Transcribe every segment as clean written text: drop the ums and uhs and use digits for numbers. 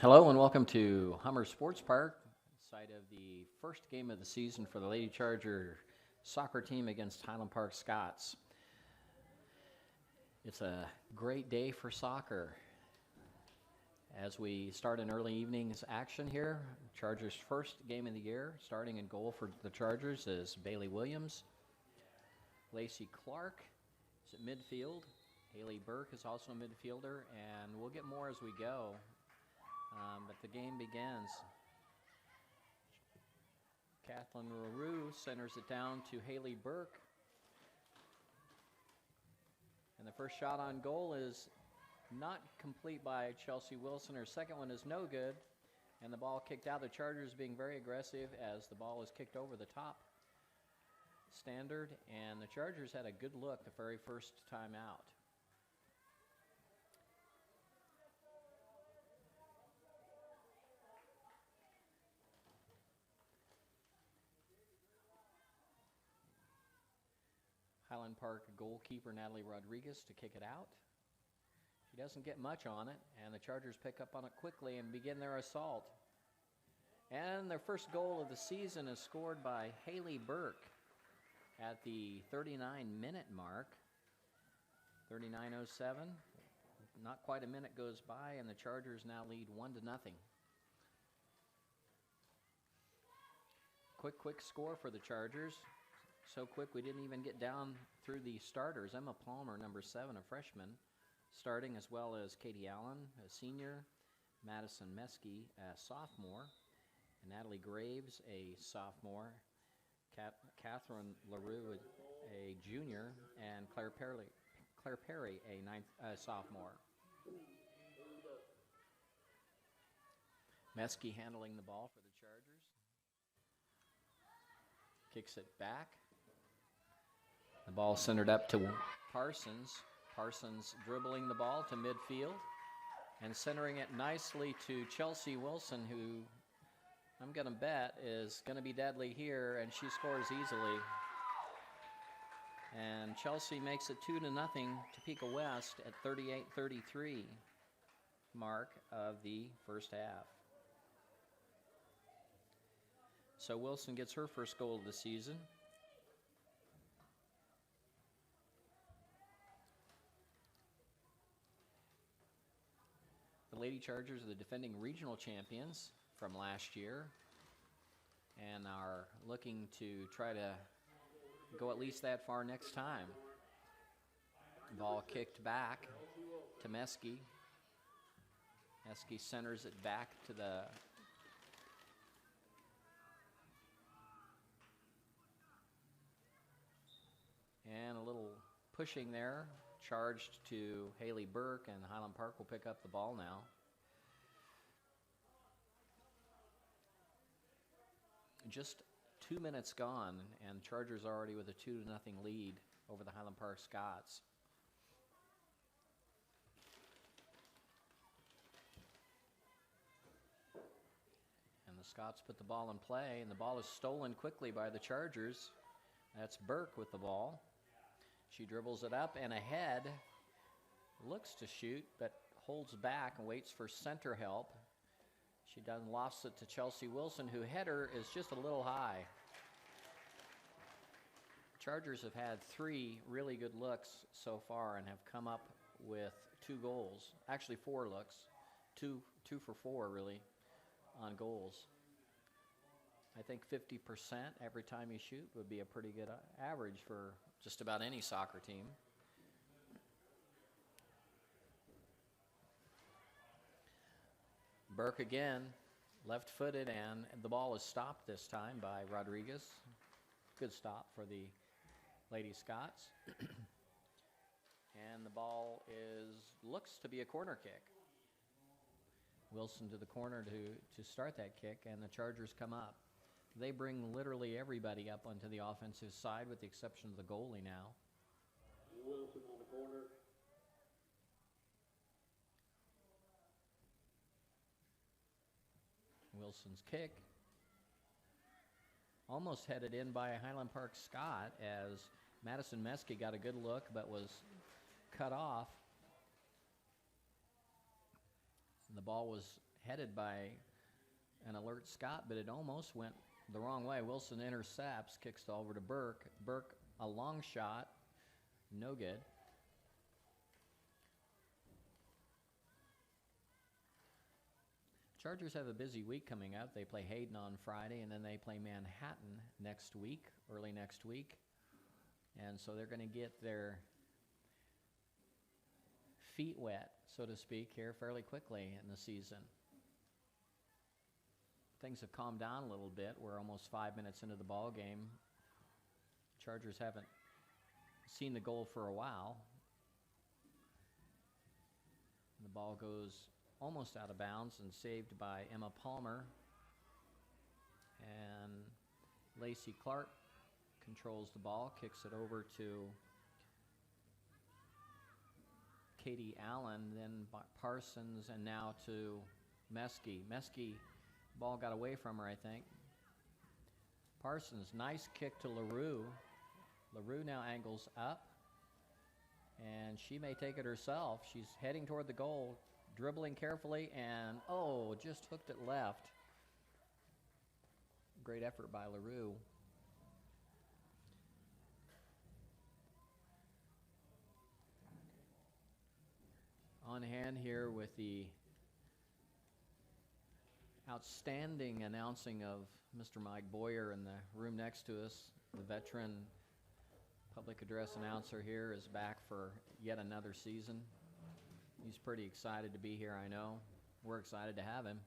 Hello and welcome to Hummer Sports Park, site of the first game of the season for the Lady Charger soccer team against Highland Park Scots. It's a great day for soccer as we start an early evening's action here. Chargers' first game of the year. Starting in goal for the Chargers is Bailey Williams. Lacey Clark is at midfield. Haley Burke is also a midfielder, and we'll get more as we go. But the game begins. Kathleen LaRue centers it down to Haley Burke. And the first shot on goal is not complete by Chelsea Wilson. Her second one is no good. And the ball kicked out. The Chargers being very aggressive as the ball is kicked over the top standard. And the Chargers had a good look the very first time out. Highland Park goalkeeper Natalie Rodriguez to kick it out. She doesn't get much on it, and the Chargers pick up on it quickly and begin their assault. And their first goal of the season is scored by Haley Burke at the 39-minute mark. 39:07. Not quite a minute goes by, and the Chargers now lead 1-0. Quick score for the Chargers. So quick we didn't even get down through the starters. Emma Palmer, number 7, a freshman, starting, as well as Katie Allen, a senior, Madison Meskey, a sophomore, and Natalie Graves, a sophomore, Catherine LaRue, a junior, and Claire Perry, a sophomore. Meskey handling the ball for the Chargers. Kicks it back. The ball centered up to Parsons. Parsons dribbling the ball to midfield and centering it nicely to Chelsea Wilson, who I'm going to bet is going to be deadly here, and she scores easily. And Chelsea makes it 2-0 Topeka West at 38:33 mark of the first half. So Wilson gets her first goal of the season. The Lady Chargers are the defending regional champions from last year and are looking to try to go at least that far next time. Ball kicked back to Meskey. Meskey centers it back to the and a little pushing there. Charged to Haley Burke, and Highland Park will pick up the ball now. Just 2 minutes gone, and Chargers already with a 2-0 lead over the Highland Park Scots. And the Scots put the ball in play, and the ball is stolen quickly by the Chargers. That's Burke with the ball. She dribbles it up and ahead, looks to shoot, but holds back and waits for center help. She done lost it to Chelsea Wilson, who header is just a little high. Chargers have had 3 really good looks so far and have come up with 2 goals. Actually 4 looks, two for 4 really on goals. I think 50% every time you shoot would be a pretty good average for just about any soccer team. Burke again, left-footed, and the ball is stopped this time by Rodriguez. Good stop for the Lady Scots. And the ball looks to be a corner kick. Wilson to the corner to start that kick, and the Chargers come up. They bring literally everybody up onto the offensive side with the exception of the goalie now. Wilson on the corner. Wilson's kick. Almost headed in by a Highland Park Scot as Madison Meskey got a good look but was cut off. And the ball was headed by an alert Scott, but it almost went the wrong way. Wilson intercepts, kicks it over to Burke. Burke, a long shot, no good. Chargers have a busy week coming up. They play Hayden on Friday, and then they play Manhattan next week, early next week. And so they're going to get their feet wet, so to speak, here fairly quickly in the season. Things have calmed down a little bit. We're almost 5 minutes into the ball game. Chargers haven't seen the goal for a while. And the ball goes almost out of bounds and saved by Emma Palmer. And Lacey Clark controls the ball, kicks it over to Katie Allen, then Parsons, and now to Meske. Meske, ball got away from her, I think. Parsons, nice kick to LaRue. LaRue now angles up, and she may take it herself. She's heading toward the goal, dribbling carefully, and just hooked it left. Great effort by LaRue. On hand here with the outstanding announcing of Mr. Mike Boyer in the room next to us. The veteran public address announcer here is back for yet another season. He's pretty excited to be here, I know. We're excited to have him.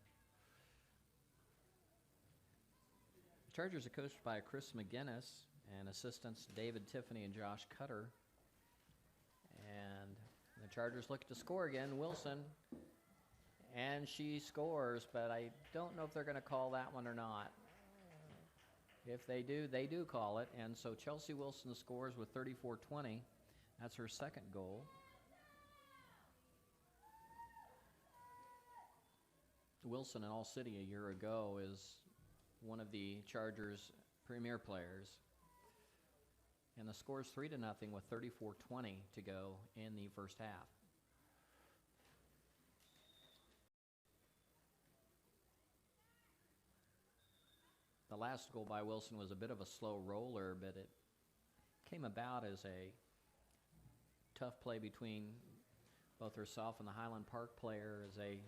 The Chargers are coached by Chris McGinnis and assistants David Tiffany and Josh Cutter. And the Chargers look to score again. Wilson, and she scores, but I don't know if they're going to call that one or not. If they do call it. And so Chelsea Wilson scores with 34-20. That's her second goal. Wilson in All City a year ago is one of the Chargers' premier players. And the score is 3-0 with 34-20 to go in the first half. The last goal by Wilson was a bit of a slow roller, but it came about as a tough play between both herself and the Highland Park player as they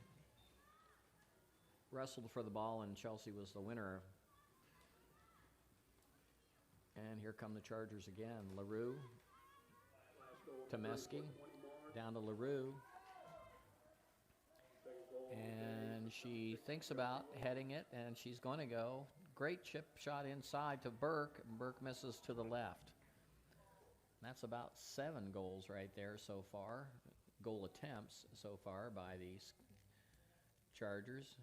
wrestled for the ball, and Chelsea was the winner. And here come the Chargers again. LaRue to Meske, down to LaRue. And she thinks about heading it, and she's going to go. Great chip shot inside to Burke. Burke misses to the left. That's about 7 goals right there so far. Goal attempts so far by these Chargers.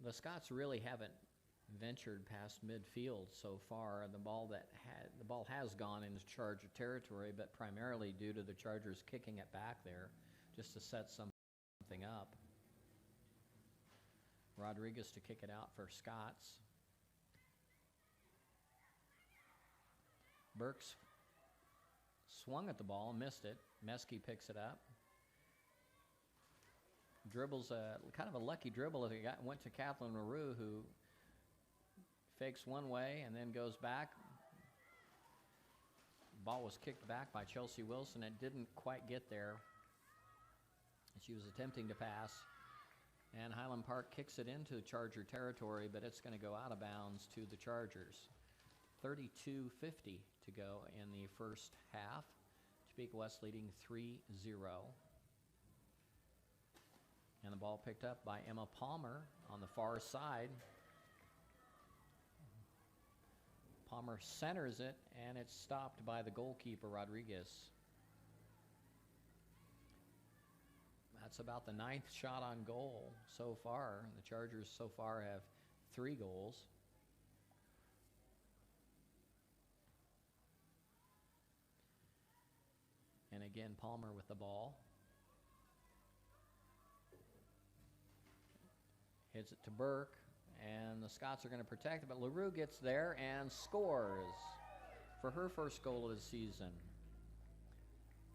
The Scots really haven't ventured past midfield so far. The ball has gone into Charger territory, but primarily due to the Chargers kicking it back there just to set something up. Rodriguez to kick it out for Scots. Burks swung at the ball, missed it. Meske picks it up. Dribbles kind of a lucky dribble. It went to Kathleen LaRue, who fakes one way and then goes back. Ball was kicked back by Chelsea Wilson. It didn't quite get there. She was attempting to pass. And Highland Park kicks it into Charger territory, but it's going to go out of bounds to the Chargers. 32:50 to go in the first half. Topeka West leading 3-0. And the ball picked up by Emma Palmer on the far side. Palmer centers it, and it's stopped by the goalkeeper, Rodriguez. That's about the 9th shot on goal so far. The Chargers so far have 3 goals. And again, Palmer with the ball. Hits it to Burke, and the Scots are going to protect it, but LaRue gets there and scores for her first goal of the season.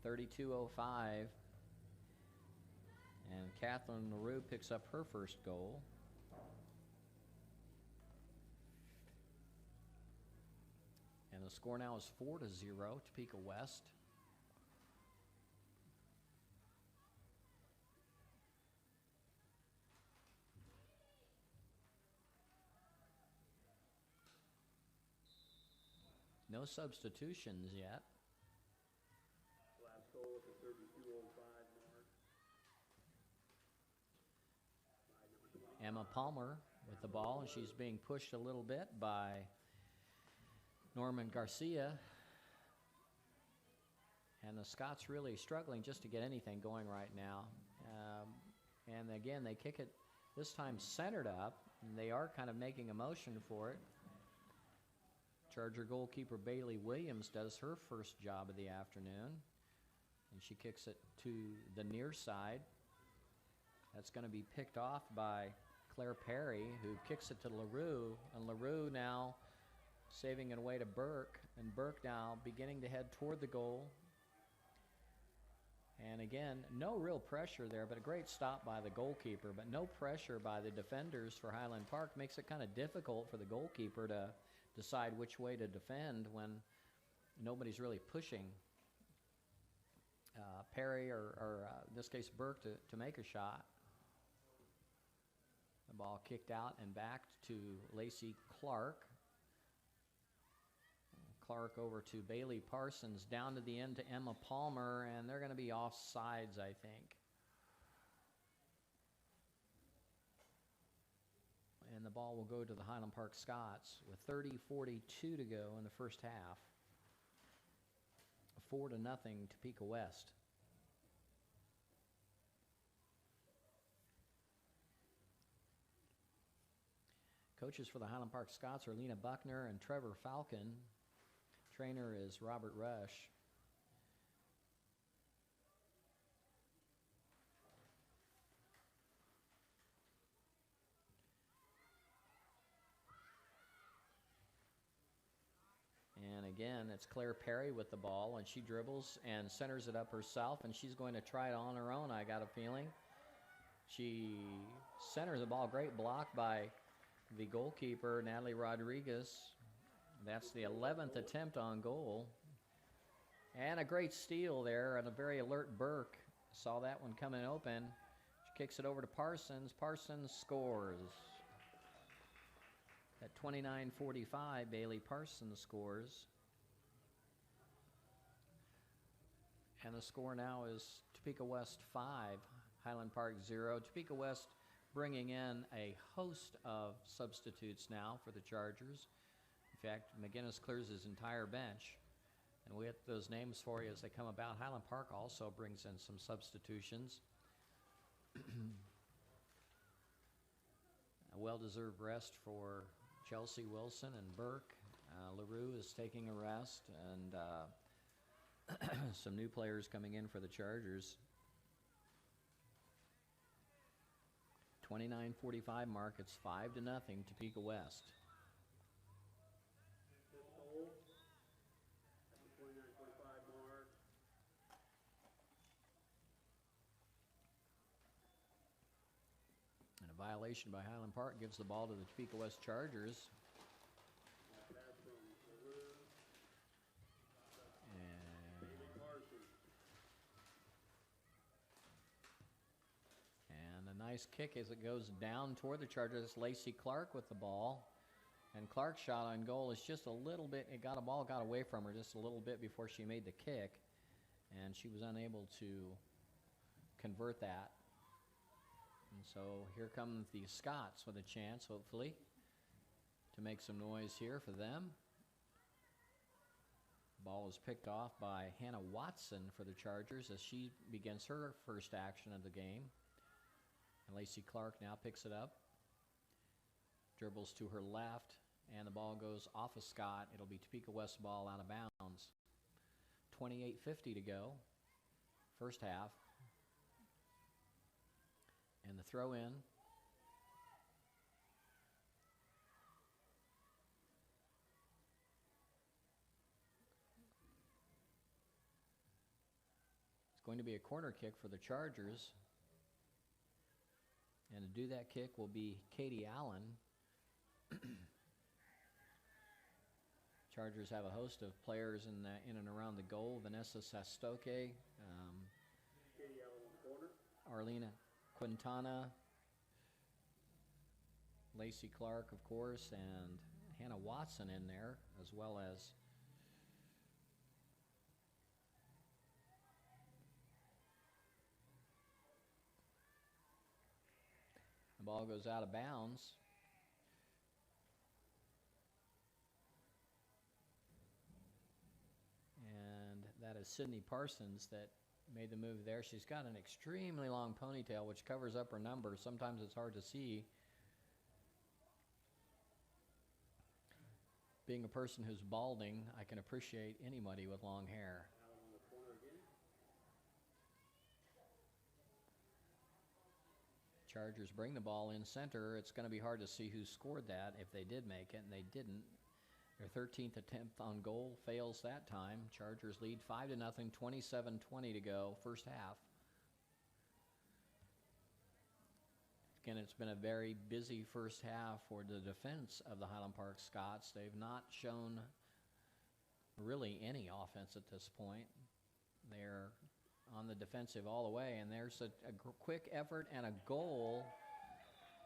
32:05. And Catherine LaRue picks up her first goal. And the score now is 4-0, Topeka West. No substitutions yet. Last goal at the 32:05 mark. Emma Palmer with the ball, and she's being pushed a little bit by Norman Garcia. And the Scots really struggling just to get anything going right now. And again, they kick it this time centered up, and they are kind of making a motion for it. Charger goalkeeper Bailey Williams does her first job of the afternoon, and she kicks it to the near side. That's going to be picked off by Claire Perry, who kicks it to LaRue, and LaRue now saving it away to Burke, and Burke now beginning to head toward the goal. And again, no real pressure there, but a great stop by the goalkeeper, but no pressure by the defenders for Highland Park. Makes it kind of difficult for the goalkeeper to decide which way to defend when nobody's really pushing Perry or in this case Burke to make a shot. The ball kicked out and back to Lacey Clark. Clark over to Bailey Parsons, down to the end to Emma Palmer, and they're going to be offsides, I think. And the ball will go to the Highland Park Scots with 30:42 to go in the first half. 4-0 Topeka West. Coaches for the Highland Park Scots are Lena Buckner and Trevor Falcon. Trainer is Robert Rush. And again, it's Claire Perry with the ball, and she dribbles and centers it up herself, and she's going to try it on her own, I got a feeling. She centers the ball, great block by the goalkeeper, Natalie Rodriguez. That's the 11th attempt on goal. And a great steal there, and a very alert Burke saw that one coming open. She kicks it over to Parsons. Parsons scores. At 29:45, Bailey Parsons scores. And the score now is Topeka West 5, Highland Park 0. Topeka West bringing in a host of substitutes now for the Chargers. In fact, McGinnis clears his entire bench. And we'll get those names for you as they come about. Highland Park also brings in some substitutions. A well-deserved rest for Chelsea Wilson and Burke. LaRue is taking a rest, and some new players coming in for the Chargers. 29:45 mark, it's 5-0 Topeka West. Fifth goal at the 29:45 mark. And a violation by Highland Park gives the ball to the Topeka West Chargers. Pass from LaRue. And Bailey Parsons. a nice kick as it goes down toward the Chargers. Lacey Clark with the ball. And Clark's shot on goal is just a little bit, got away from her just a little bit before she made the kick. And she was unable to convert that. And so here come the Scots with a chance, hopefully, to make some noise here for them. Ball is picked off by Hannah Watson for the Chargers as she begins her first action of the game. And Lacey Clark now picks it up, dribbles to her left, and the ball goes off of Scott. It'll be Topeka West ball out of bounds. 28:50 to go, first half. And the throw in. It's going to be a corner kick for the Chargers. And to do that kick will be Katie Allen. Chargers have a host of players in and around the goal. Vanessa Sastoke, Katie Allen in the corner. Arlena Quintana, Lacey Clark, of course, and Hannah Watson in there, as well as the ball goes out of bounds. And that is Sydney Parsons that made the move there. She's got an extremely long ponytail, which covers up her number. Sometimes it's hard to see. Being a person who's balding, I can appreciate anybody with long hair. Allen in the corner again. Chargers bring the ball in center. It's going to be hard to see who scored that if they did make it, and they didn't. Their 13th attempt on goal fails that time. Chargers lead 5-0, 27-20 to go, first half. Again, it's been a very busy first half for the defense of the Highland Park Scots. They've not shown really any offense at this point. They're on the defensive all the way, and there's a quick effort and a goal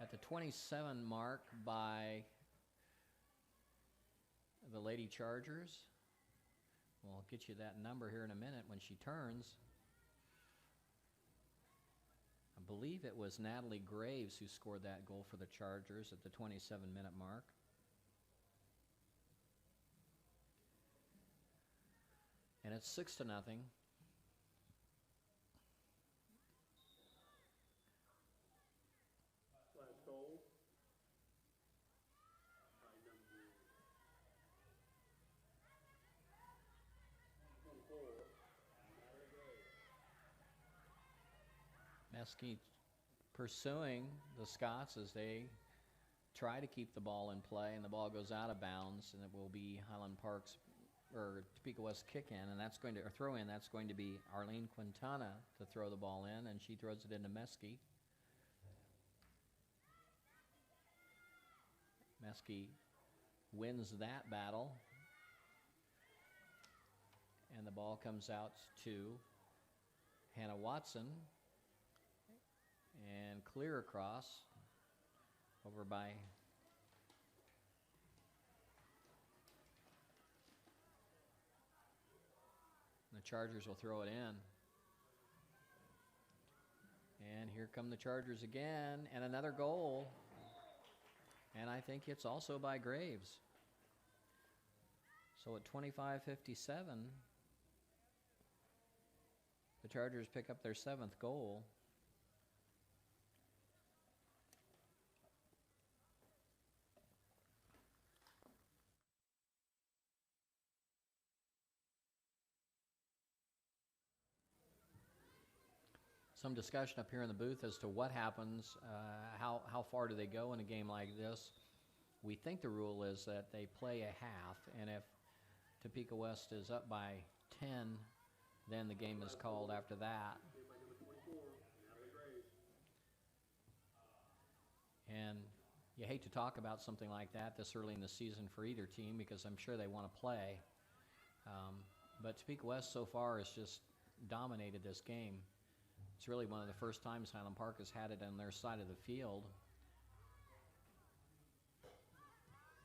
at the 27 mark by the Lady Chargers. We'll get you that number here in a minute when she turns. I believe it was Natalie Graves who scored that goal for the Chargers at the 27-minute mark. And it's 6-0. Last goal. By number 24. Natalie Gray. Mesky pursuing the Scots as they try to keep the ball in play, and the ball goes out of bounds, and it will be Highland Park's or Topeka West kick in, and that's going to throw in. That's going to be Arlene Quintana to throw the ball in, and she throws it into Mesky. Mesky wins that battle, and the ball comes out to Hannah Watson. And clear across over by the Chargers will throw it in. And here come the Chargers again, and another goal. And I think it's also by Graves. So at 25:57, the Chargers pick up their 7th goal. Some discussion up here in the booth as to what happens, how far do they go in a game like this. We think the rule is that they play a half, and if Topeka West is up by 10, then the game is called after that. By number 24, Natalie Gray. And you hate to talk about something like that this early in the season for either team because I'm sure they want to play. But Topeka West so far has just dominated this game. It's really one of the first times Highland Park has had it on their side of the field.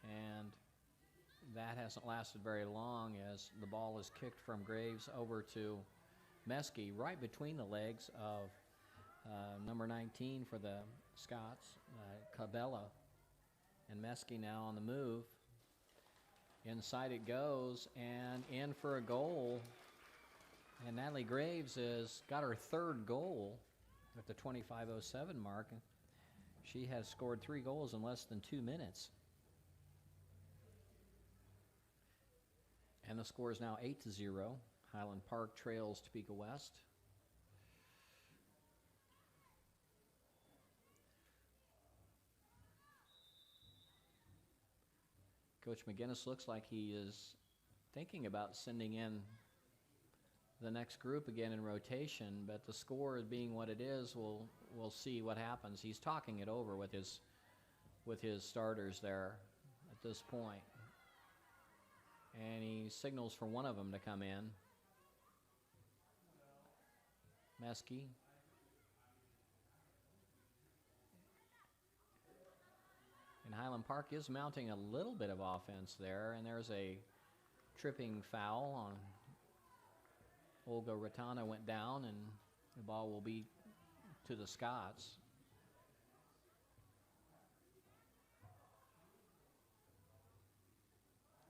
And that hasn't lasted very long as the ball is kicked from Graves over to Mesky, right between the legs of number 19 for the Scots, Cabela. And Mesky now on the move. Inside it goes, and in for a goal. And Natalie Graves has got her 3rd goal at the 25:07 mark. She has scored 3 goals in less than 2 minutes. And the score is now 8-0. Highland Park trails Topeka West. Coach McGinnis looks like he is thinking about sending in the next group again in rotation, but the score being what it is, we'll see what happens. He's talking it over with his starters there at this point. And he signals for one of them to come in. Meskey. And Highland Park is mounting a little bit of offense there, and there's a tripping foul on Olga Ratana went down, and the ball will be to the Scots.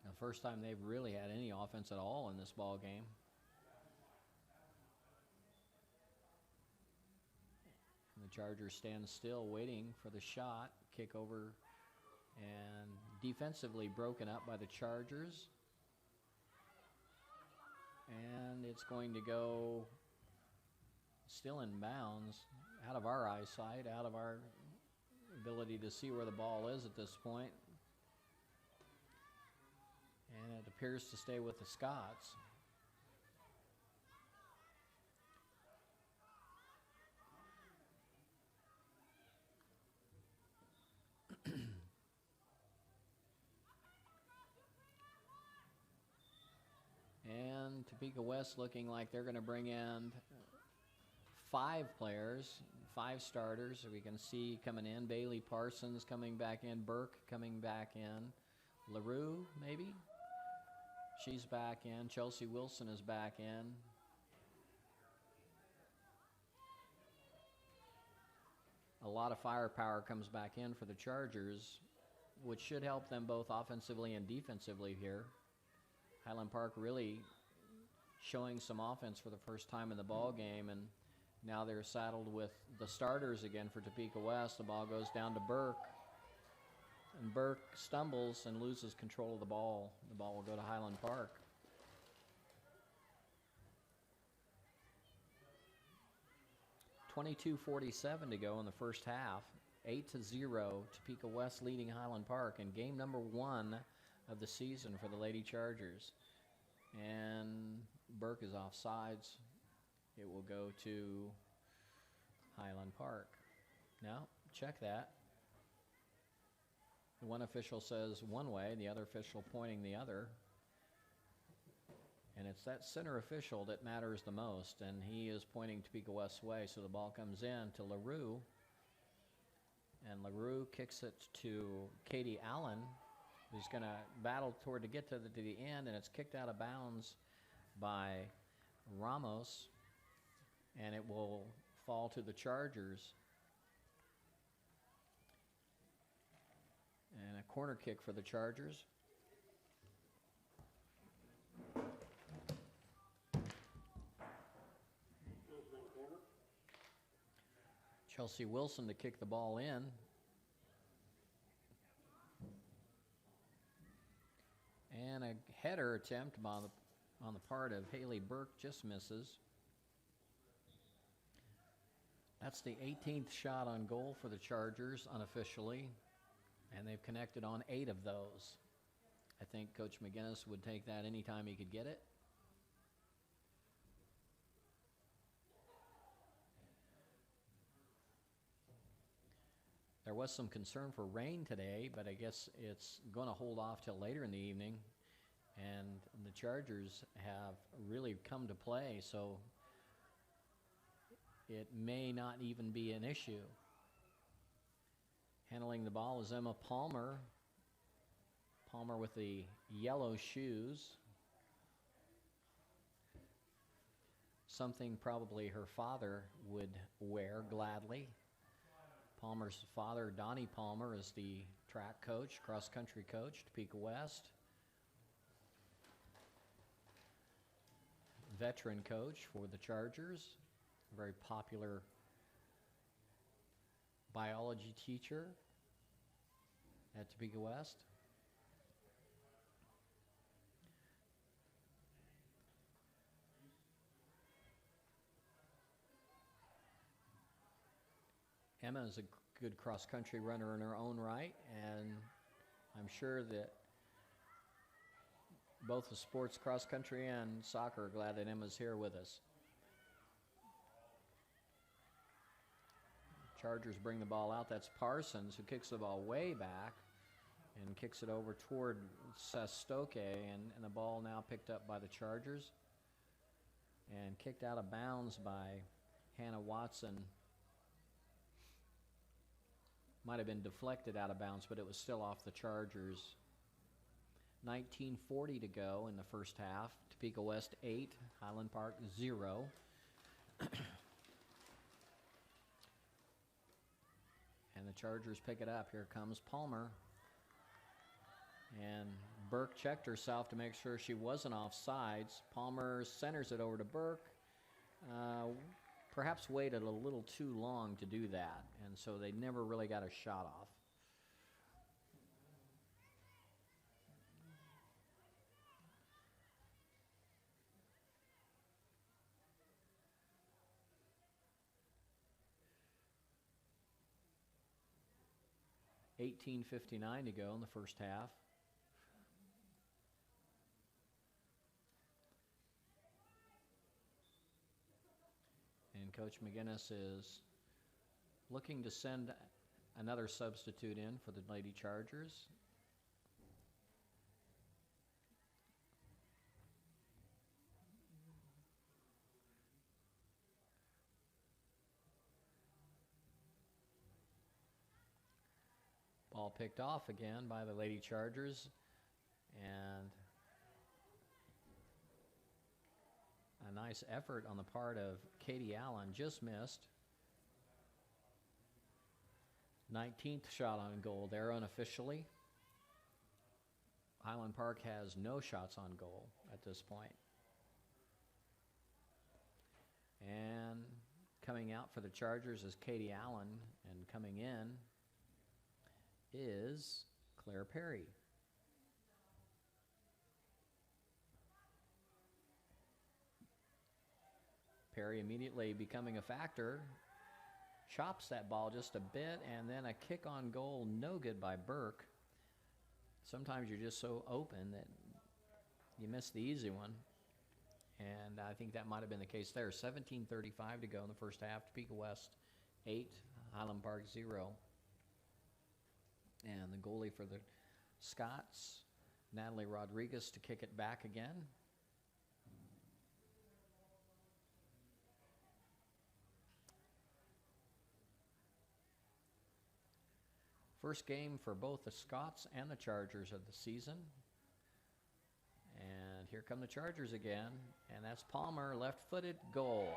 The first time they've really had any offense at all in this ball game. And the Chargers stand still waiting for the shot. Kick over and defensively broken up by the Chargers. And it's going to go still in bounds, out of our eyesight, out of our ability to see where the ball is at this point. And it appears to stay with the Scots. And Topeka West looking like they're going to bring in 5 players, 5 starters. We can see coming in, Bailey Parsons coming back in, Burke coming back in, LaRue maybe. She's back in. Chelsea Wilson is back in. A lot of firepower comes back in for the Chargers, which should help them both offensively and defensively here. Highland Park really showing some offense for the first time in the ball game, and now they're saddled with the starters again for Topeka West. The ball goes down to Burke, and Burke stumbles and loses control of the ball. The ball will go to Highland Park. .22:47 to go in the first half. 8-0, Topeka West leading Highland Park in game number 1 of the season for the Lady Chargers. And Burke is off sides. It will go to Highland Park. Now, check that. The one official says one way, the other official pointing the other. And it's that center official that matters the most, and he is pointing Topeka West's way, so the ball comes in to LaRue. And LaRue kicks it to Katie Allen, who's going to battle toward to get to the end, and it's kicked out of bounds by Ramos, and it will fall to the Chargers. And a corner kick for the Chargers. Chelsea Wilson to kick the ball in. And a header attempt on the part of Haley Burke just misses. That's the 18th shot on goal for the Chargers unofficially, and they've connected on 8 of those. I think Coach McGinnis would take that anytime he could get it. There was some concern for rain today, but I guess it's going to hold off till later in the evening. And the Chargers have really come to play, so it may not even be an issue. Handling the ball is Emma Palmer. Palmer with the yellow shoes. Something probably her father would wear gladly. Palmer's father, Donnie Palmer, is the track coach, cross-country coach, Topeka West. Veteran coach for the Chargers, a very popular biology teacher at Topeka West. Emma is a good cross-country runner in her own right, and I'm sure that both the sports, cross country and soccer, glad that Emma's here with us. Chargers bring the ball out. That's Parsons, who kicks the ball way back and kicks it over toward Sestoke, and the ball now picked up by the Chargers and kicked out of bounds by Hannah Watson. Might have been deflected out of bounds, but it was still off the Chargers. 19:40 to go in the first half. Topeka West 8, Highland Park 0. And the Chargers pick it up. Here comes Palmer. And Burke checked herself to make sure she wasn't offsides. Palmer centers it over to Burke. Perhaps waited a little too long to do that, and so they never really got a shot off. $18:59 to go in the first half. And Coach McGinnis is looking to send another substitute in for the Lady Chargers. Ball picked off again by the Lady Chargers, and a nice effort on the part of Katie Allen, just missed. 19th shot on goal there unofficially. Highland Park has no shots on goal at this point. And coming out for the Chargers is Katie Allen, and coming in is Claire Perry. Perry immediately becoming a factor, chops that ball just a bit, and then a kick on goal, no good by Burke. Sometimes you're just so open that you miss the easy one, and I think that might have been the case there. 17:35 to go in the first half. Topeka West 8, Highland Park 0. And the goalie for the Scots, Natalie Rodriguez, to kick it back again. First game for both the Scots and the Chargers of the season. And here come the Chargers again, and that's Palmer, left-footed goal.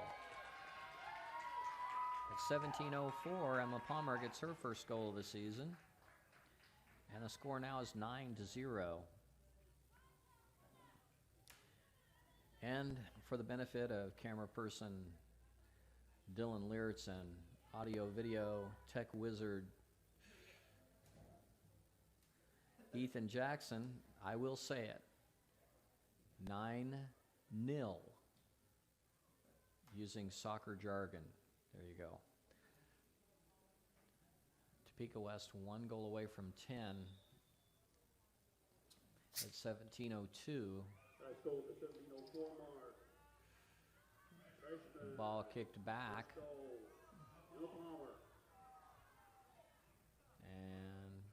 At 17:04, Emma Palmer gets her first goal of the season. And the score now is 9-0. And for the benefit of camera person Dylan Leartz and audio video tech wizard Ethan Jackson, I will say it, 9-0, using soccer jargon. There you go. Topeka West 1 goal away from 10 at 17:02. Ball kicked back. And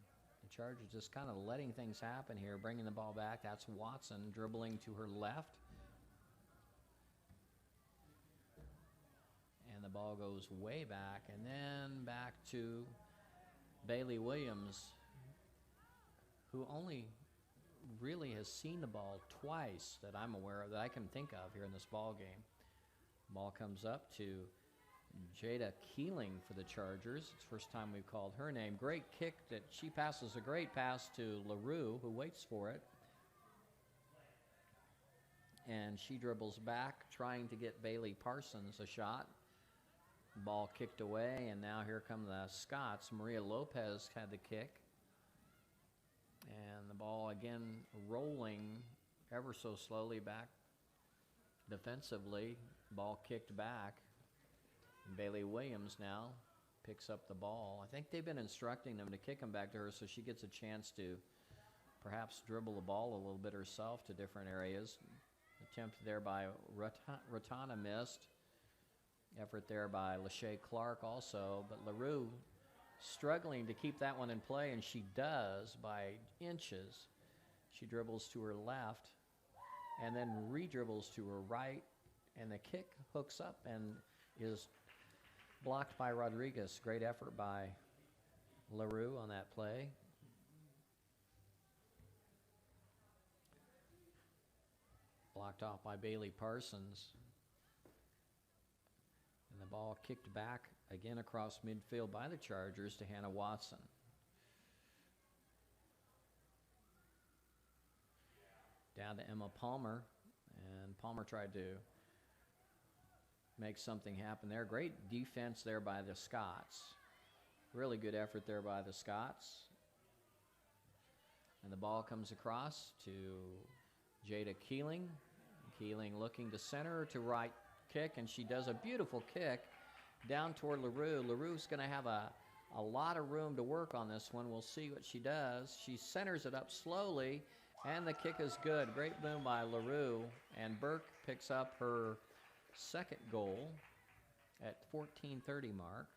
the Chargers just kind of letting things happen here, bringing the ball back. That's Watson dribbling to her left. And the ball goes way back, and then back to Bailey Williams, who only really has seen the ball twice that I'm aware of, that I can think of here in this ball game. Ball comes up to Jada Keeling for the Chargers. It's the first time we've called her name. Great kick that she passes, a great pass to LaRue, who waits for it. And she dribbles back, trying to get Bailey Parsons a shot. Ball kicked away, and now here come the Scots. Maria Lopez had the kick. And the ball again rolling ever so slowly back defensively. Ball kicked back. And Bailey Williams now picks up the ball. I think they've been instructing them to kick them back to her so she gets a chance to perhaps dribble the ball a little bit herself to different areas. Attempt there by Ratana missed. Effort there by Lachey Clark also, but LaRue struggling to keep that one in play, and she does by inches. She dribbles to her left and then re-dribbles to her right, and the kick hooks up and is blocked by Rodriguez. Great effort by LaRue on that play. Blocked off by Bailey Parsons. And the ball kicked back again across midfield by the Chargers to Hannah Watson. Down to Emma Palmer, and Palmer tried to make something happen there. Great defense there by the Scots. Really good effort there by the Scots. And the ball comes across to Jada Keeling. Keeling looking to center, to right kick, and she does a beautiful kick down toward LaRue. LaRue's going to have a lot of room to work on this one. We'll see what she does. She centers it up slowly, and the kick is good. Great boom by LaRue, and Burke picks up her second goal at 14:30 mark.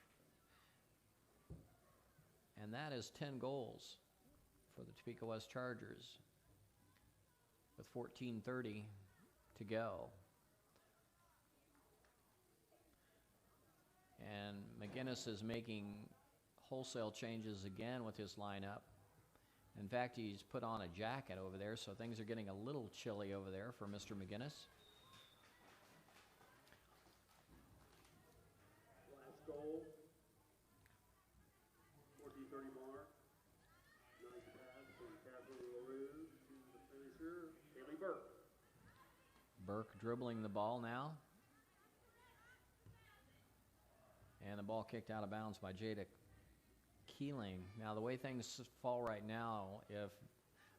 And that is 10 goals for the Topeka West Chargers with 14:30 to go. And McGinnis is making wholesale changes again with his lineup. In fact, he's put on a jacket over there, so things are getting a little chilly over there for Mr. McGinnis. Last goal. 14:30 mark. Nice pass from Kathleen LaRue to the finisher, Haley Burke. Burke dribbling the ball now. And the ball kicked out of bounds by Jada Keeling. Now, the way things fall right now, if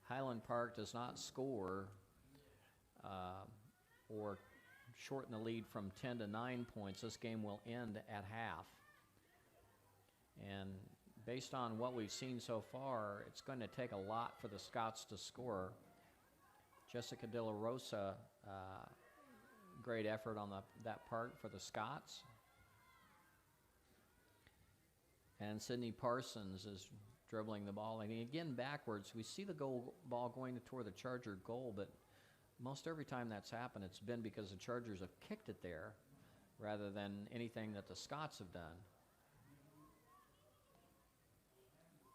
Highland Park does not score or shorten the lead from 10 to 9 points, this game will end at half. And based on what we've seen so far, it's going to take a lot for the Scots to score. Jessica De La Rosa, great effort on that part for the Scots. And Sydney Parsons is dribbling the ball. And again, backwards. We see the ball going toward the Charger goal, but most every time that's happened, it's been because the Chargers have kicked it there rather than anything that the Scots have done.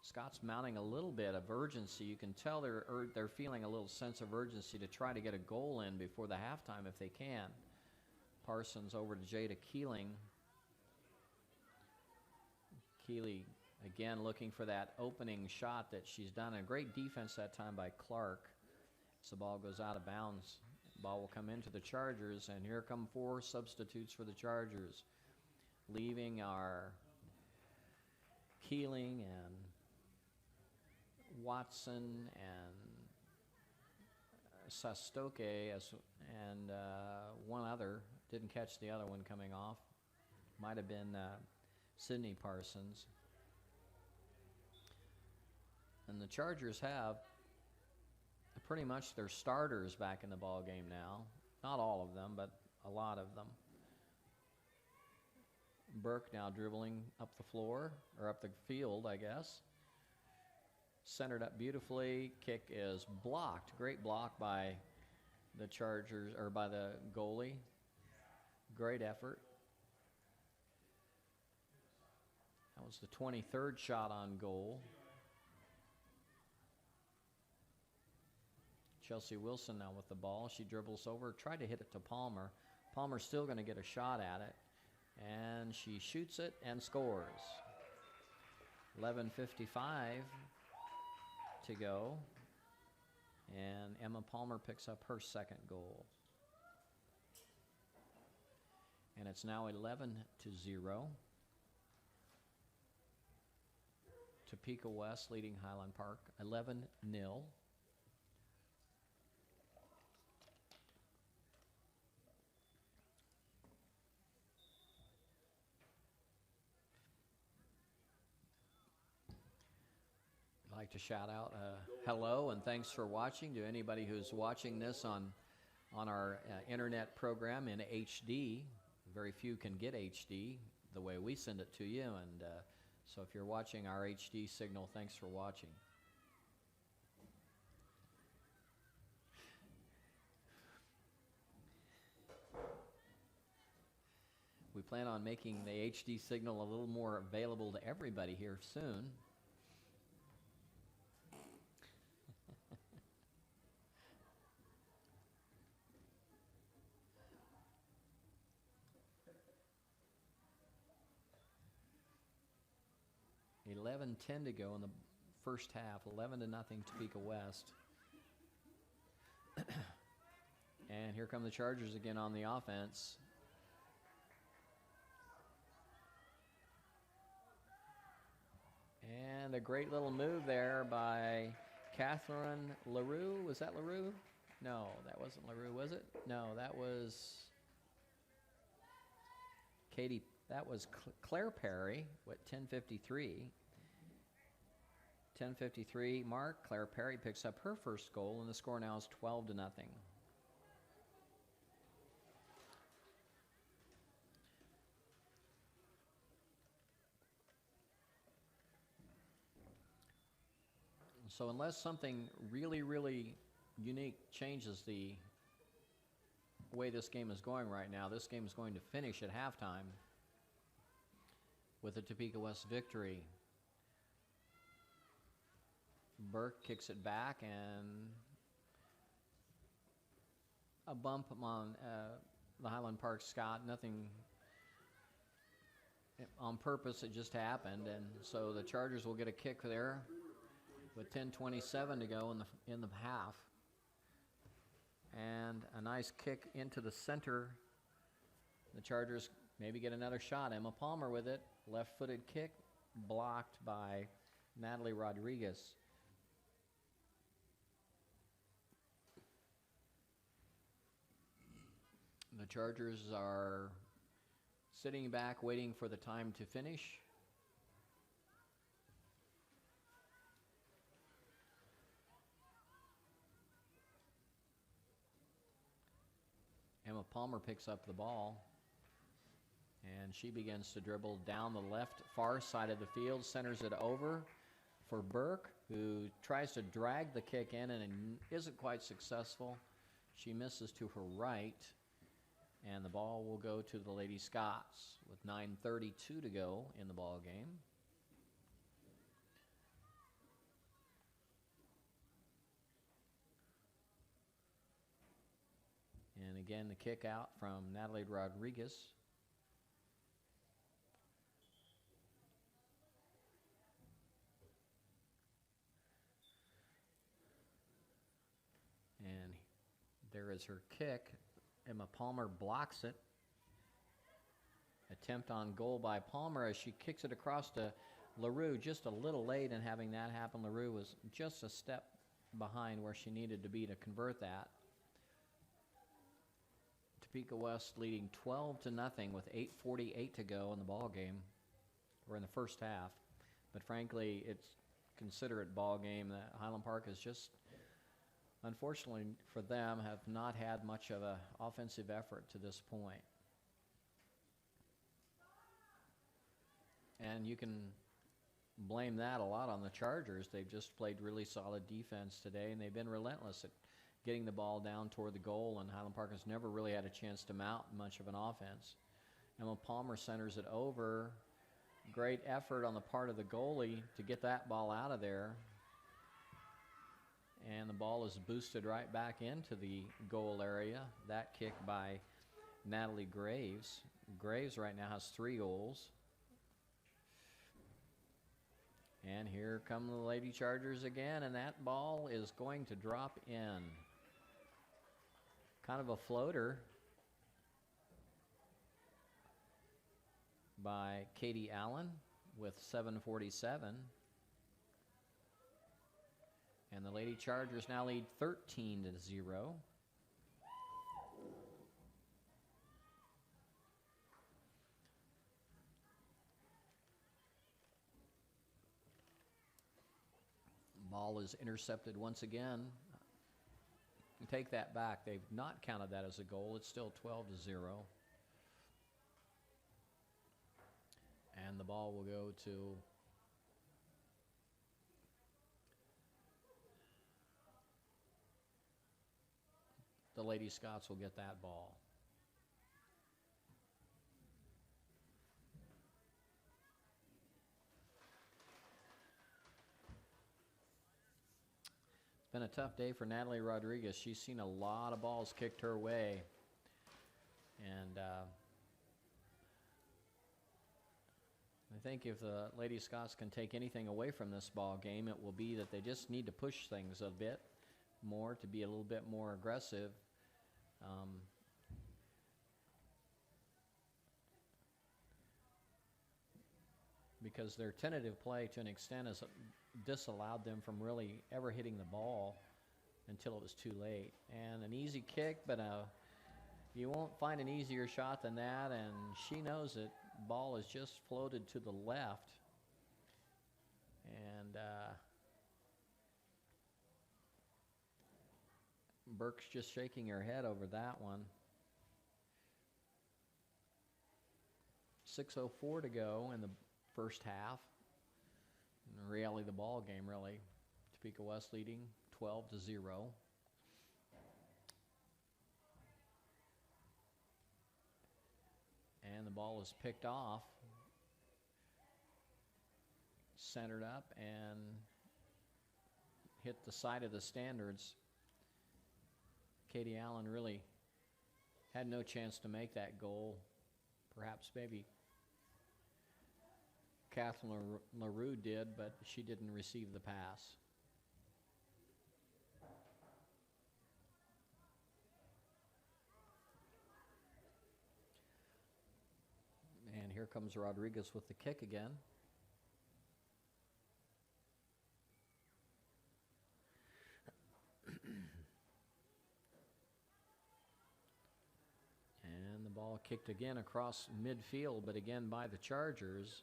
Scots mounting a little bit of urgency. You can tell they're feeling a little sense of urgency to try to get a goal in before the halftime if they can. Parsons over to Jada Keeling. Keeley again looking for that opening shot that she's done. A great defense that time by Clark. As the ball goes out of bounds, the ball will come into the Chargers, and here come 4 substitutes for the Chargers. Leaving are Keeling and Watson and Sastoke and one other. Didn't catch the other one coming off. Might have been Sydney Parsons. And the Chargers have pretty much their starters back in the ball game now. Not all of them, but a lot of them. Burke now dribbling up the floor, or up the field, I guess. Centered up beautifully. Kick is blocked. Great block by the Chargers, or by the goalie. Great effort. That was the 23rd shot on goal. Chelsea Wilson now with the ball. She dribbles over, tried to hit it to Palmer. Palmer's still going to get a shot at it. And she shoots it and scores. 11:55 to go. And Emma Palmer picks up her second goal. And it's now 11-0. Topeka West leading Highland Park 11-0. like to shout out hello and thanks for watching to anybody who's watching this on our internet program in HD. Very few can get HD the way we send it to you, and so if you're watching our HD signal, thanks for watching. We plan on making the HD signal a little more available to everybody here soon. 11:10 to go in the first half, 11-0 Topeka West. And here come the Chargers again on the offense. And a great little move there by Catherine LaRue. Was that LaRue? No, that wasn't LaRue, was it? No, that was Katie. That was Claire Perry with 10:53. 10:53 mark. Claire Perry picks up her first goal, and the score now is 12-0. So unless something really, really unique changes the way this game is going right now, this game is going to finish at halftime with a Topeka West victory. Burke kicks it back, and a bump on the Highland Park Scot. Nothing on purpose, it just happened, and so the Chargers will get a kick there with 10:27 to go in the half. And a nice kick into the center. The Chargers maybe get another shot. Emma Palmer with it. Left-footed kick blocked by Natalie Rodriguez. The Chargers are sitting back waiting for the time to finish. Emma Palmer picks up the ball, and she begins to dribble down the left far side of the field, centers it over for Burke, who tries to drag the kick in and isn't quite successful. She misses to her right, and the ball will go to the Lady Scots with 9:32 to go in the ball game. And again, the kick out from Natalie Rodriguez. And there is her kick. Emma Palmer blocks it. Attempt on goal by Palmer as she kicks it across to LaRue, just a little late in having that happen. LaRue was just a step behind where she needed to be to convert that. Topeka West leading 12-0 with 8:48 to go in the ball game, or in the first half. But frankly, it's considerate ball game. Highland Park is just, unfortunately for them, have not had much of an offensive effort to this point. And you can blame that a lot on the Chargers. They've just played really solid defense today, and they've been relentless at getting the ball down toward the goal, and Highland Park has never really had a chance to mount much of an offense. Emma Palmer centers it over. Great effort on the part of the goalie to get that ball out of there. And the ball is boosted right back into the goal area. That kick by Natalie Graves. Graves right now has 3 goals. And here come the Lady Chargers again, and that ball is going to drop in. Kind of a floater by Katie Allen with 7:47. And the Lady Chargers now lead 13-0. Ball is intercepted once again. Take that back. They've not counted that as a goal. It's still 12-0. And the ball will go to the Lady Scots will get that ball. It's been a tough day for Natalie Rodriguez. She's seen a lot of balls kicked her way. And I think if the Lady Scots can take anything away from this ball game, it will be that they just need to push things a bit more, to be a little bit more aggressive. Because their tentative play to an extent has disallowed them from really ever hitting the ball until it was too late. And an easy kick, but you won't find an easier shot than that, and she knows it. Ball is just floated to the left. And Burke's just shaking her head over that one. 6:04 to go in the first half. And really the ball game, really. Topeka West leading 12-0. And the ball is picked off, centered up, and hit the side of the standards. Katie Allen really had no chance to make that goal. Perhaps maybe Kathleen LaRue did, but she didn't receive the pass. And here comes Rodriguez with the kick again. And the ball kicked again across midfield, but again by the Chargers.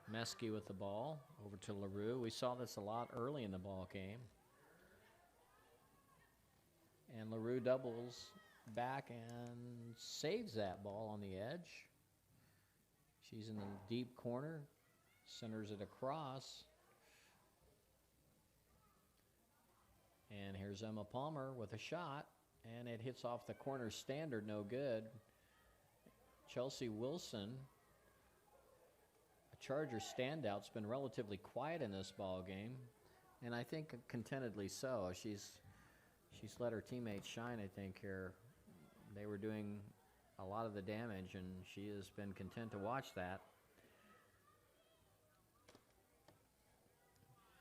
Meskey with the ball over to LaRue. We saw this a lot early in the ball game. And LaRue doubles back and saves that ball on the edge. She's in the deep corner, centers it across. And here's Emma Palmer with a shot, and it hits off the corner standard, no good. Chelsea Wilson, a Charger standout, has been relatively quiet in this ball game, and I think contentedly so. She's let her teammates shine, I think, here. They were doing a lot of the damage, and she has been content to watch that.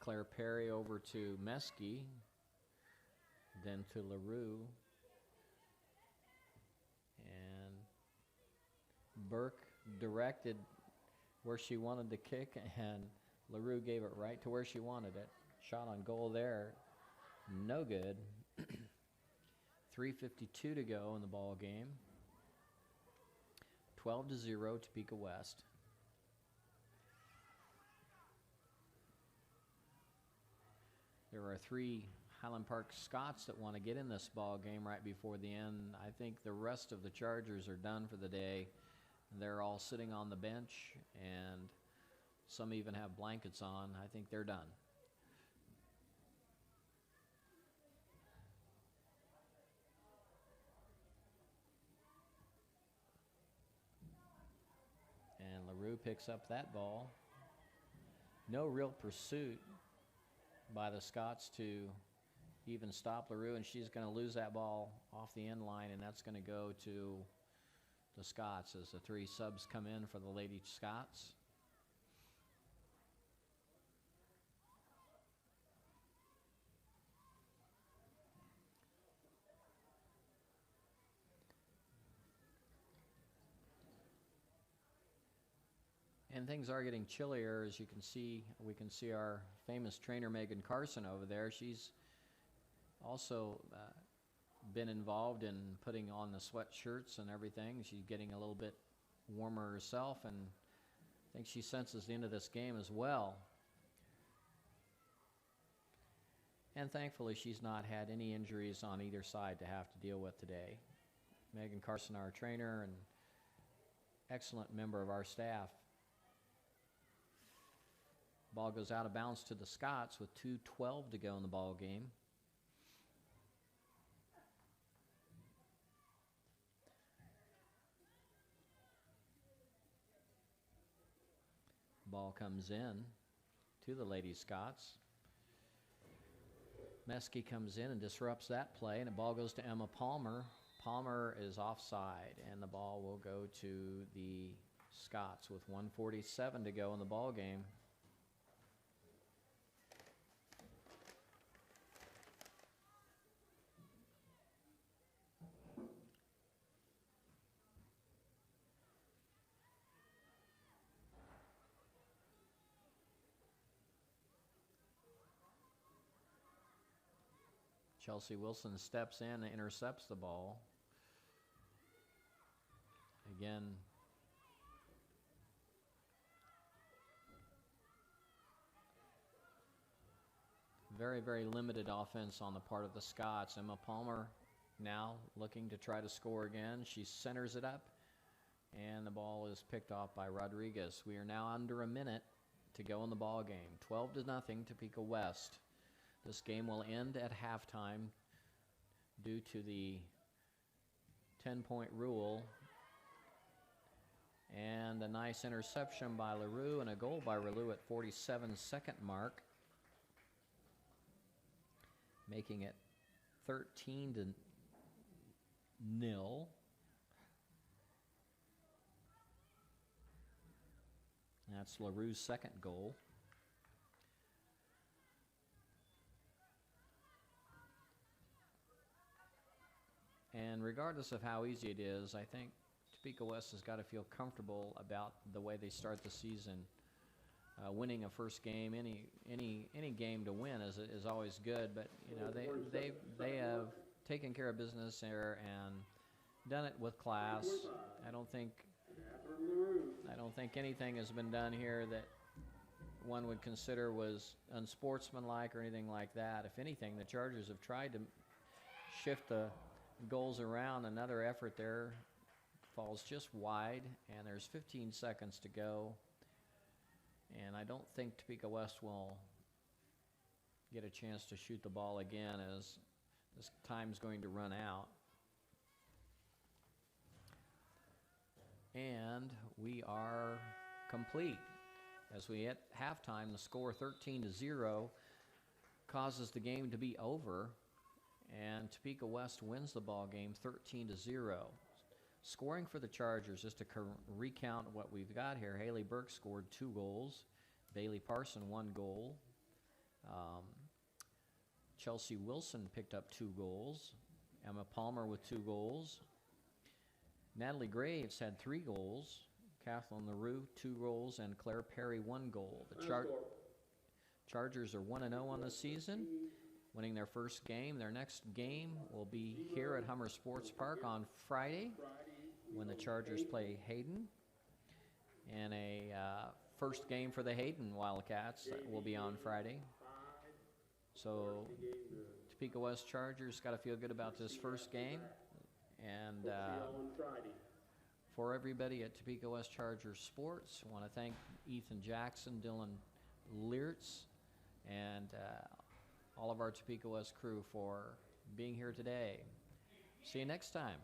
Claire Perry over to Meskey, then to LaRue. And Burke directed where she wanted the kick, and LaRue gave it right to where she wanted it. Shot on goal there, no good. 3:52 to go in the ball game. 12-0 Topeka West. There are 3 Highland Park Scots that want to get in this ball game right before the end. I think the rest of the Chargers are done for the day. They're all sitting on the bench, and some even have blankets on. I think they're done. And LaRue picks up that ball. No real pursuit by the Scots to even stop LaRue, and she's going to lose that ball off the end line, and that's going to go to the Scots as the 3 subs come in for the Lady Scots. And things are getting chillier, as you can see. We can see our famous trainer Megan Carson over there. She's also been involved in putting on the sweatshirts and everything. She's getting a little bit warmer herself, and I think she senses the end of this game as well. And thankfully, she's not had any injuries on either side to have to deal with today. Megan Carson, our trainer and excellent member of our staff. Ball goes out of bounds to the Scots with 2:12 to go in the ball game. Ball comes in to the Lady Scots. Meske comes in and disrupts that play, and the ball goes to Emma Palmer. Palmer is offside, and the ball will go to the Scots with 1:47 to go in the ball game. Chelsea Wilson steps in and intercepts the ball. Again, very, very limited offense on the part of the Scots. Emma Palmer now looking to try to score again. She centers it up, and the ball is picked off by Rodriguez. We are now under a minute to go in the ball game. 12-0, Topeka West. This game will end at halftime due to the 10-point rule. And a nice interception by LaRue and a goal by LaRue at 47-second mark, making it 13-0. That's LaRue's second goal. And regardless of how easy it is, I think Topeka West has got to feel comfortable about the way they start the season. Winning a first game, any game to win is always good, but you know they have taken care of business there and done it with class. I don't think anything has been done here that one would consider was unsportsmanlike or anything like that. If anything, the Chargers have tried to shift the goals around. Another effort there falls just wide, and there's 15 seconds to go. And I don't think Topeka West will get a chance to shoot the ball again, as this time's going to run out. And we are complete. As we hit halftime, the score 13-0 causes the game to be over, and Topeka West wins the ball game 13-0. Scoring for the Chargers, just to recount what we've got here, Haley Burke scored 2 goals. Bailey Parson 1 goal. Chelsea Wilson picked up 2 goals. Emma Palmer with 2 goals. Natalie Graves had 3 goals. Kathleen LaRue 2 goals, and Claire Perry 1 goal. The Chargers are 1-0 on the season, winning their first game. Their next game will be here at Hummer Sports Park on Friday, when the Chargers play Hayden. And a first game for the Hayden Wildcats will be on Friday. So Topeka West Chargers got to feel good about this first game. And for everybody at Topeka West Chargers Sports, I want to thank Ethan Jackson, Dylan Leertz, and all of our Topeka West crew for being here today. See you next time.